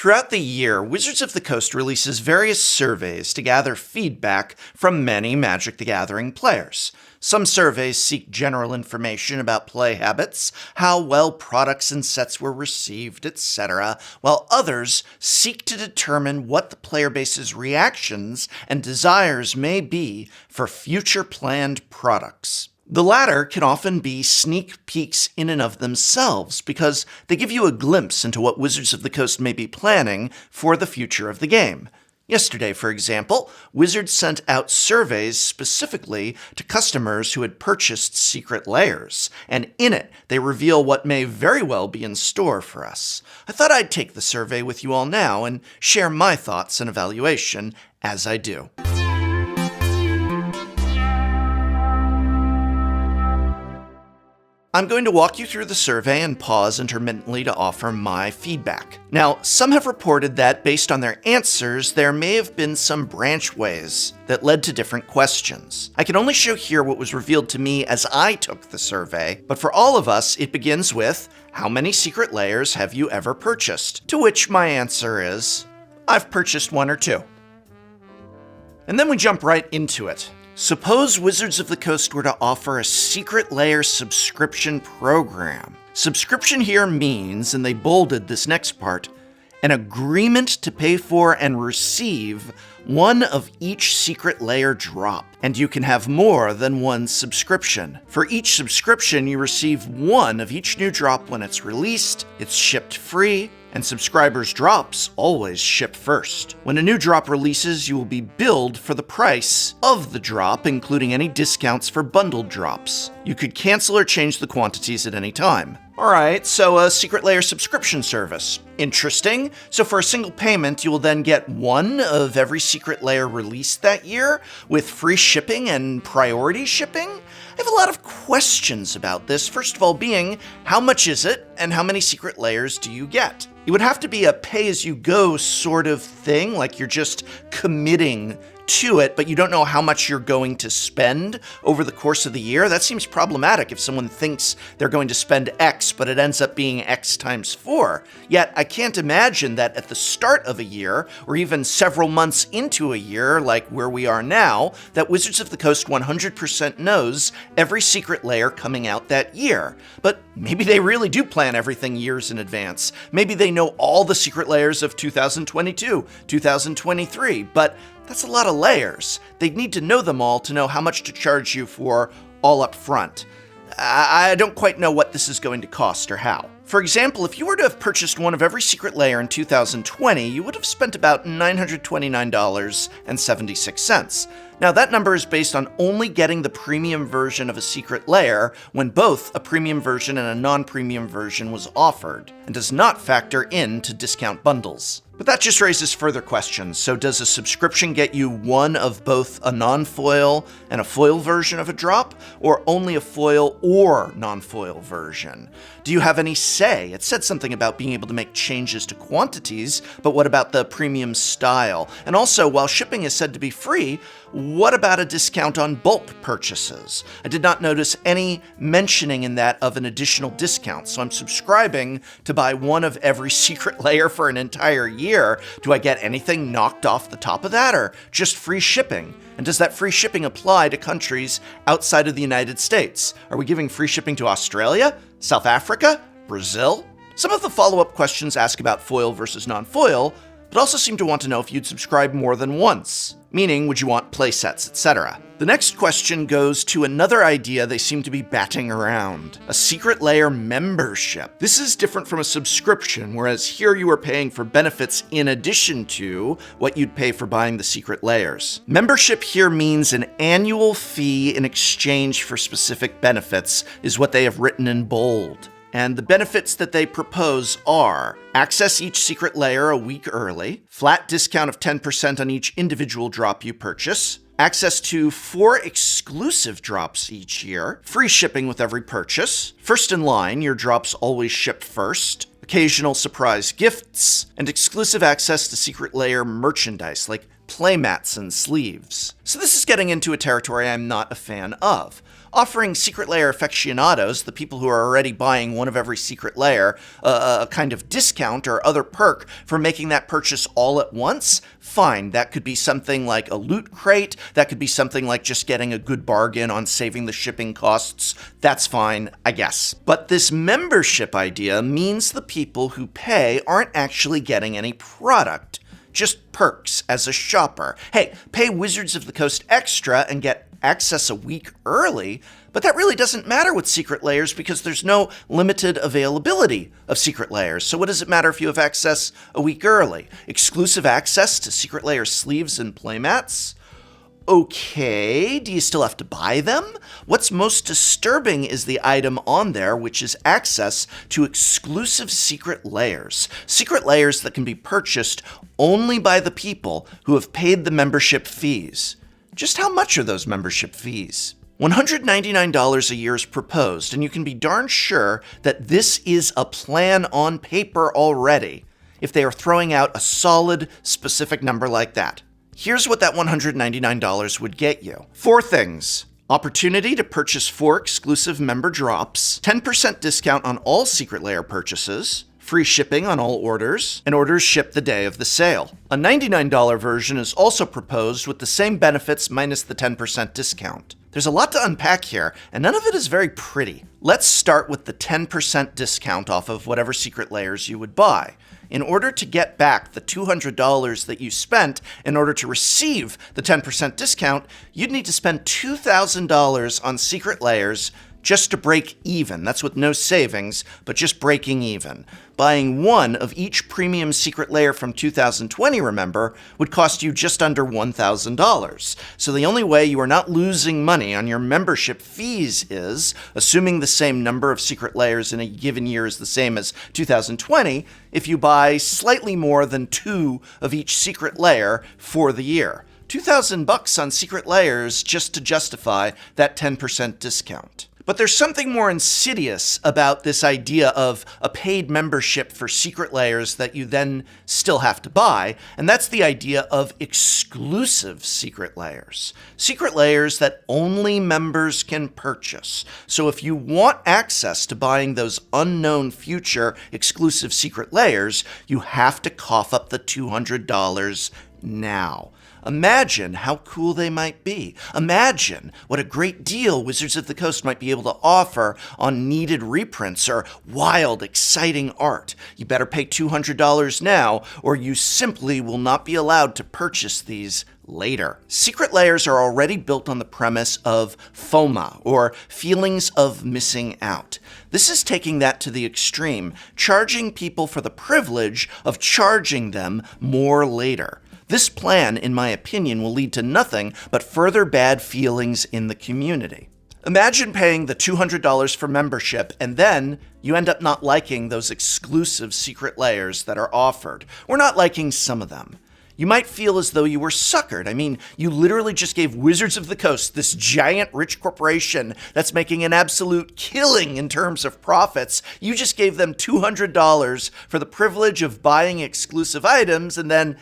Throughout the year, Wizards of the Coast releases various surveys to gather feedback from many Magic the Gathering players. Some surveys seek general information about play habits, how well products and sets were received, etc., while others seek to determine what the player base's reactions and desires may be for future planned products. The latter can often be sneak peeks in and of themselves because they give you a glimpse into what Wizards of the Coast may be planning for the future of the game. Yesterday, for example, Wizards sent out surveys specifically to customers who had purchased secret lairs, and in it, they reveal what may very well be in store for us. I thought I'd take the survey with you all now and share my thoughts and evaluation as I do. I'm going to walk you through the survey and pause intermittently to offer my feedback. Now, some have reported that, based on their answers, there may have been some branchways that led to different questions. I can only show here what was revealed to me as I took the survey, but for all of us, it begins with, how many secret lairs have you ever purchased? To which my answer is, I've purchased one or two. And then we jump right into it. Suppose Wizards of the Coast were to offer a secret lair subscription program. Subscription here means, and they bolded this next part, an agreement to pay for and receive one of each secret lair drop. And you can have more than one subscription. For each subscription, you receive one of each new drop when it's released, it's shipped free, and subscribers' drops always ship first. When a new drop releases, you will be billed for the price of the drop, including any discounts for bundled drops. You could cancel or change the quantities at any time. Alright, so a secret lair subscription service. Interesting. So for a single payment, you will then get one of every secret lair released that year, with free shipping and priority shipping? I have a lot of questions about this, first of all being, how much is it, and how many secret lairs do you get? It would have to be a pay-as-you-go sort of thing, like you're just committing to it, but you don't know how much you're going to spend over the course of the year. That seems problematic if someone thinks they're going to spend X, but it ends up being X times 4. Yet, I can't imagine that at the start of a year, or even several months into a year, like where we are now, that Wizards of the Coast 100% knows every secret lair coming out that year. But maybe they really do plan everything years in advance. Maybe they know all the secret lairs of 2022, 2023, but that's a lot of layers. They'd need to know them all to know how much to charge you for all up front. I don't quite know what this is going to cost or how. For example, if you were to have purchased one of every secret lair in 2020, you would have spent about $929.76. Now, that number is based on only getting the premium version of a secret lair when both a premium version and a non-premium version was offered, and does not factor into discount bundles. But that just raises further questions. So does a subscription get you one of both a non-foil and a foil version of a drop, or only a foil or non-foil version? Do you have any say? It said something about being able to make changes to quantities, but what about the premium style? And also, while shipping is said to be free, what about a discount on bulk purchases? I did not notice any mentioning in that of an additional discount, so I'm subscribing to buy one of every secret lair for an entire year. Do I get anything knocked off the top of that, or just free shipping? And does that free shipping apply to countries outside of the United States? Are we giving free shipping to Australia, South Africa, Brazil? Some of the follow-up questions ask about foil versus non-foil, but also seem to want to know if you'd subscribe more than once, meaning would you want playsets, etc. The next question goes to another idea they seem to be batting around, a secret lair membership. This is different from a subscription, whereas here you are paying for benefits in addition to what you'd pay for buying the secret lairs. Membership here means an annual fee in exchange for specific benefits, is what they have written in bold. And the benefits that they propose are access each secret lair a week early, flat discount of 10% on each individual drop you purchase, access to 4 exclusive drops each year, free shipping with every purchase, first in line, your drops always ship first, occasional surprise gifts, and exclusive access to Secret Lair merchandise like playmats and sleeves. So this is getting into a territory I'm not a fan of. Offering Secret Lair aficionados, the people who are already buying one of every Secret Lair, a kind of discount or other perk for making that purchase all at once, fine. That could be something like a loot crate. That could be something like just getting a good bargain on saving the shipping costs. That's fine, I guess. But this membership idea means the people who pay aren't actually getting any product. Just perks as a shopper. Hey, pay Wizards of the Coast extra and get access a week early, but that really doesn't matter with Secret Lairs because there's no limited availability of Secret Lairs. So what does it matter if you have access a week early? Exclusive access to Secret Lair sleeves and playmats? Okay, do you still have to buy them? What's most disturbing is the item on there, which is access to exclusive Secret Lairs. Secret Lairs that can be purchased only by the people who have paid the membership fees. Just how much are those membership fees? $199 a year is proposed, and you can be darn sure that this is a plan on paper already if they are throwing out a solid, specific number like that. Here's what that $199 would get you. 4 things. Opportunity to purchase 4 exclusive member drops, 10% discount on all Secret Lair purchases, free shipping on all orders, and orders shipped the day of the sale. A $99 version is also proposed with the same benefits minus the 10% discount. There's a lot to unpack here, and none of it is very pretty. Let's start with the 10% discount off of whatever Secret Lairs you would buy. In order to get back the $200 that you spent in order to receive the 10% discount, you'd need to spend $2,000 on Secret Lairs just to break even. That's with no savings, but just breaking even. Buying one of each premium Secret Lair from 2020, remember, would cost you just under $1,000. So the only way you are not losing money on your membership fees is, assuming the same number of Secret Lairs in a given year is the same as 2020, if you buy slightly more than 2 of each Secret Lair for the year. $2,000 on Secret Lairs just to justify that 10% discount. But there's something more insidious about this idea of a paid membership for Secret Lairs that you then still have to buy, and that's the idea of exclusive Secret Lairs. Secret Lairs that only members can purchase. So if you want access to buying those unknown future exclusive Secret Lairs, you have to cough up the $200 now. Imagine how cool they might be. Imagine what a great deal Wizards of the Coast might be able to offer on needed reprints or wild, exciting art. You better pay $200 now, or you simply will not be allowed to purchase these later. Secret Lairs are already built on the premise of FOMA, or feelings of missing out. This is taking that to the extreme, charging people for the privilege of charging them more later. This plan, in my opinion, will lead to nothing but further bad feelings in the community. Imagine paying the $200 for membership and then you end up not liking those exclusive Secret Lairs that are offered, or not liking some of them. You might feel as though you were suckered. I mean, you literally just gave Wizards of the Coast, this giant rich corporation that's making an absolute killing in terms of profits. You just gave them $200 for the privilege of buying exclusive items and then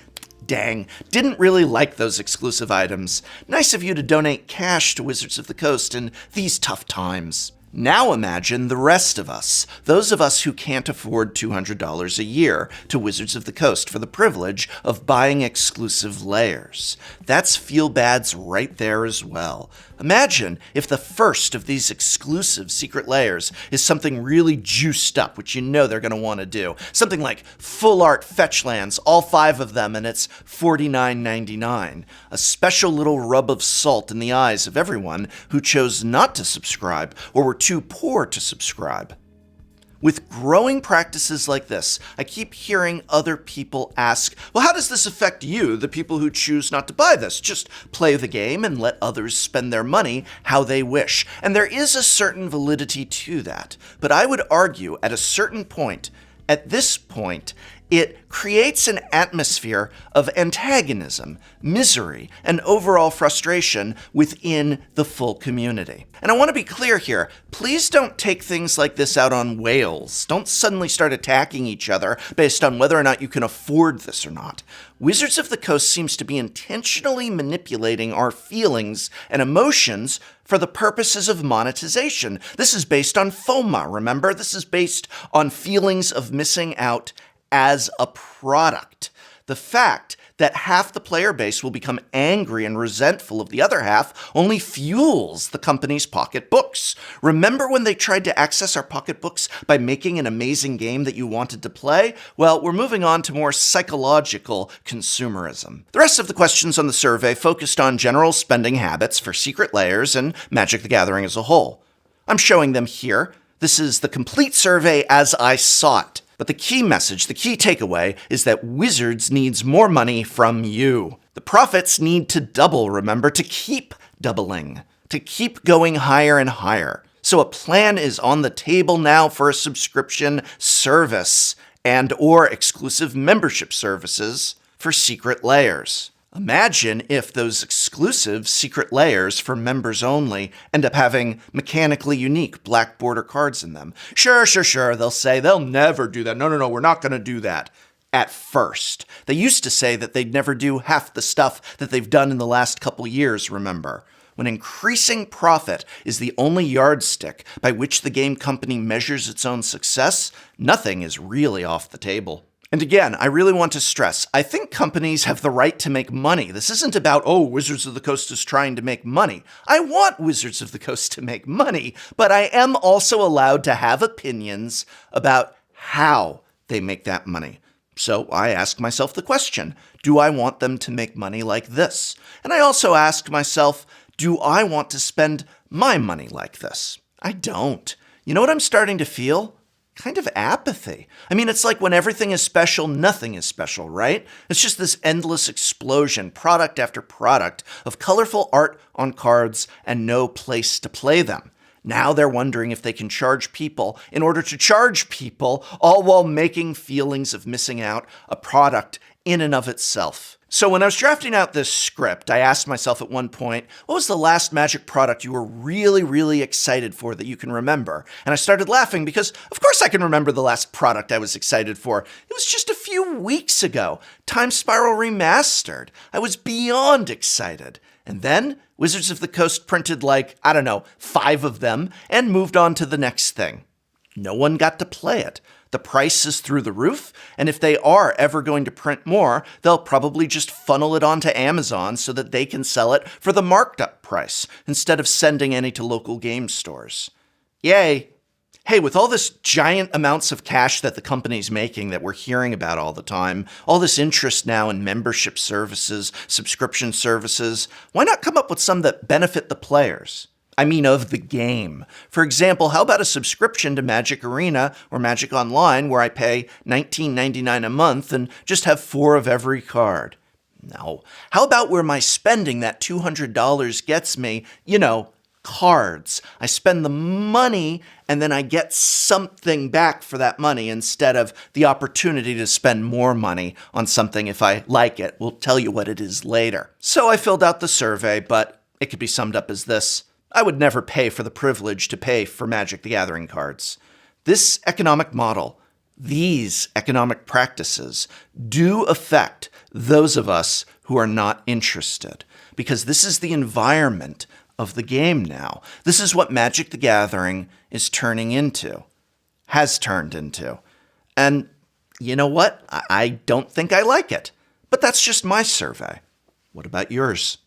dang, didn't really like those exclusive items. Nice of you to donate cash to Wizards of the Coast in these tough times. Now imagine the rest of us, those of us who can't afford $200 a year to Wizards of the Coast for the privilege of buying exclusive Lairs. That's feel-bads right there as well. Imagine if the first of these exclusive Secret Lairs is something really juiced up, which you know they're going to want to do. Something like full art fetch lands, all 5 of them, and it's $49.99. A special little rub of salt in the eyes of everyone who chose not to subscribe or were too poor to subscribe. With growing practices like this, I keep hearing other people ask, well, how does this affect you, the people who choose not to buy this? Just play the game and let others spend their money how they wish. And there is a certain validity to that. But I would argue at a certain point, At this point, it creates an atmosphere of antagonism, misery, and overall frustration within the full community. And I want to be clear here, please don't take things like this out on whales. Don't suddenly start attacking each other based on whether or not you can afford this or not. Wizards of the Coast seems to be intentionally manipulating our feelings and emotions for the purposes of monetization. This is based on FOMA, remember? This is based on feelings of missing out as a product. The fact that half the player base will become angry and resentful of the other half only fuels the company's pocketbooks. Remember when they tried to access our pocketbooks by making an amazing game that you wanted to play? Well, we're moving on to more psychological consumerism. The rest of the questions on the survey focused on general spending habits for secret lairs and Magic the Gathering as a whole. I'm showing them here. This is the complete survey as I saw it. But the key message, the key takeaway, is that Wizards needs more money from you. The profits need to double, remember, to keep doubling, to keep going higher and higher. So a plan is on the table now for a subscription service and/or exclusive membership services for secret lairs. Imagine if those exclusive secret lairs for members only end up having mechanically unique black border cards in them. Sure, they'll say they'll never do that. No, we're not going to do that. At first. They used to say that they'd never do half the stuff that they've done in the last couple years, remember. When increasing profit is the only yardstick by which the game company measures its own success, nothing is really off the table. And again, I really want to stress, I think companies have the right to make money. This isn't about, oh, Wizards of the Coast is trying to make money. I want Wizards of the Coast to make money, but I am also allowed to have opinions about how they make that money. So I ask myself the question, do I want them to make money like this? And I also ask myself, do I want to spend my money like this? I don't. You know what I'm starting to feel? Kind of apathy. I mean, it's like when everything is special, nothing is special, right? It's just this endless explosion, product after product, of colorful art on cards and no place to play them. Now they're wondering if they can charge people in order to charge people, all while making feelings of missing out a product in and of itself. So when I was drafting out this script, I asked myself at one point, what was the last Magic product you were really excited for that you can remember? And I started laughing because, of course I can remember the last product I was excited for. It was just a few weeks ago. Time Spiral Remastered. I was beyond excited. And then Wizards of the Coast printed 5 of them and moved on to the next thing. No one got to play it. The price is through the roof, and if they are ever going to print more, they'll probably just funnel it onto Amazon so that they can sell it for the marked up price, instead of sending any to local game stores. Yay! Hey, with all this giant amounts of cash that the company's making that we're hearing about all the time, all this interest now in membership services, subscription services, why not come up with some that benefit the players? I mean, of the game. For example, how about a subscription to Magic Arena or Magic Online where I pay $19.99 a month and just have 4 of every card? No. How about where my spending that $200 gets me, cards. I spend the money and then I get something back for that money instead of the opportunity to spend more money on something if I like it. We'll tell you what it is later. So I filled out the survey, but it could be summed up as this. I would never pay for the privilege to pay for Magic the Gathering cards. This economic model, these economic practices, do affect those of us who are not interested, because this is the environment of the game now. This is what Magic the Gathering is turning into, has turned into. And you know what? I don't think I like it. But that's just my survey. What about yours?